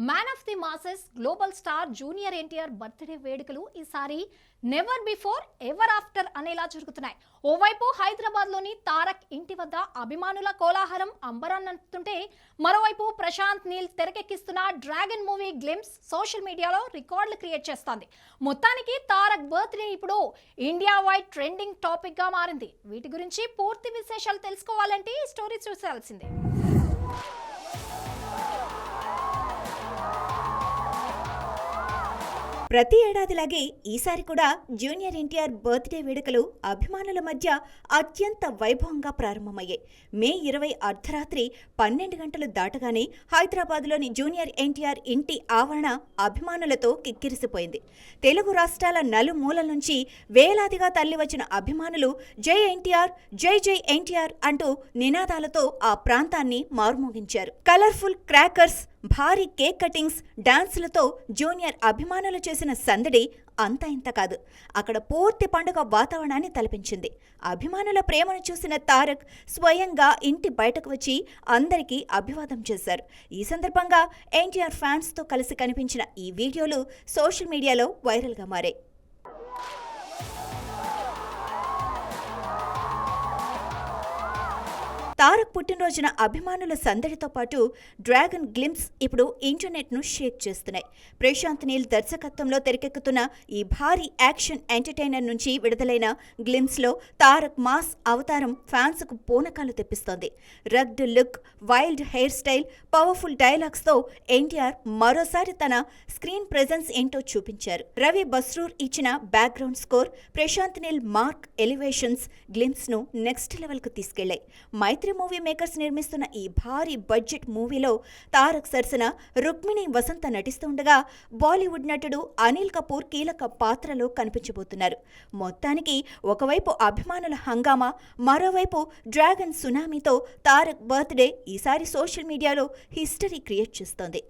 Man of the masses global star junior NTR birthday వేడుకలు ఈసారి never before ever after అనేలా జరుగుతున్నాయి. ఓవైపు హైదరాబాద్లోని తారక్ ఇంటి వద్ద అభిమానుల కోలాహలం అంబరాన్నంటుంటే, మరోవైపు ప్రశాంత్ నీల్ తెరకెక్కిస్తున్న డ్రాగన్ మూవీ గ్లిమ్స్ సోషల్ మీడియాలో రికార్డులు క్రియేట్ చేస్తోంది. మొత్తానికి తారక్ బర్త్డే ఇప్పుడు ఇండియా వైడ్ ట్రెండింగ్ టాపిక్ గా మారింది. వీటి గురించి పూర్తి విశేషాలు తెలుసుకోవాలంటే ఈ స్టోరీ చూసాల్సిందే. ప్రతి ఏడాదిలాగే ఈసారి కూడా జూనియర్ ఎన్టీఆర్ బర్త్డే వేడుకలు అభిమానుల మధ్య అత్యంత వైభవంగా ప్రారంభమయ్యాయి. మే 20 అర్ధరాత్రి 12 గంటలు దాటగానే హైదరాబాద్లోని జూనియర్ ఎన్టీఆర్ ఇంటి ఆవరణ అభిమానులతో కిక్కిరిసిపోయింది. తెలుగు రాష్ట్రాల నలుమూలల నుంచి వేలాదిగా తరలివచ్చిన అభిమానులు జై ఎన్టీఆర్, జై జై ఎన్టీఆర్ అంటూ నినాదాలతో ఆ ప్రాంతాన్ని మార్మోగించారు. కలర్ఫుల్ క్రాకర్స్, భారీ కేక్ కటింగ్స్, డాన్సులతో జూనియర్ అభిమానులు చేసిన సందడి అంతా ఇంత కాదు, అక్కడ పూర్తి పండుగ వాతావరణాన్ని తలపించింది. అభిమానుల ప్రేమను చూసిన తారక్ స్వయంగా ఇంటి బయటకు వచ్చి అందరికీ అభివాదం చేశారు. ఈ సందర్భంగా ఎన్టీఆర్ ఫ్యాన్స్తో కలిసి కనిపించిన ఈ వీడియోలు సోషల్ మీడియాలో వైరల్గా మారాయి. తారక్ పుట్టినరోజున అభిమానుల సందడితో పాటు డ్రాగన్ గ్లిమ్స్ ఇప్పుడు ఇంటర్నెట్ను షేక్ చేస్తున్నాయి. ప్రశాంత్ నీల్ దర్శకత్వంలో తెరకెక్కుతున్న ఈ భారీ యాక్షన్ ఎంటర్టైనర్ నుంచి విడుదలైన గ్లిమ్స్లో తారక్ మాస్ అవతారం ఫ్యాన్స్కు పూనకాలు తెప్పిస్తోంది. Rugged look, wild hair style, powerful డైలాగ్స్తో ఎన్టీఆర్ మరోసారి తన స్క్రీన్ ప్రెజెన్స్ ఏంటో చూపించారు. రవి బస్రూర్ ఇచ్చిన background score, Prashanth Neel mark elevations గ్లిమ్స్ను నెక్స్ట్ లెవెల్కు తీసుకెళ్లాయి. మైత్రి మూవీ మేకర్స్ నిర్మిస్తున్న ఈ భారీ బడ్జెట్ మూవీలో తారక్ సరసన రుక్మిణి వసంత నటిస్తుండగా బాలీవుడ్ నటుడు అనిల్ కపూర్ కీలక పాత్రలో కనిపించబోతున్నారు. మొత్తానికి ఒకవైపు అభిమానుల హంగామా, మరోవైపు డ్రాగన్ సునామీతో తారక్ బర్త్డే ఈసారి సోషల్ మీడియాలో హిస్టరీ క్రియేట్ చేస్తోంది.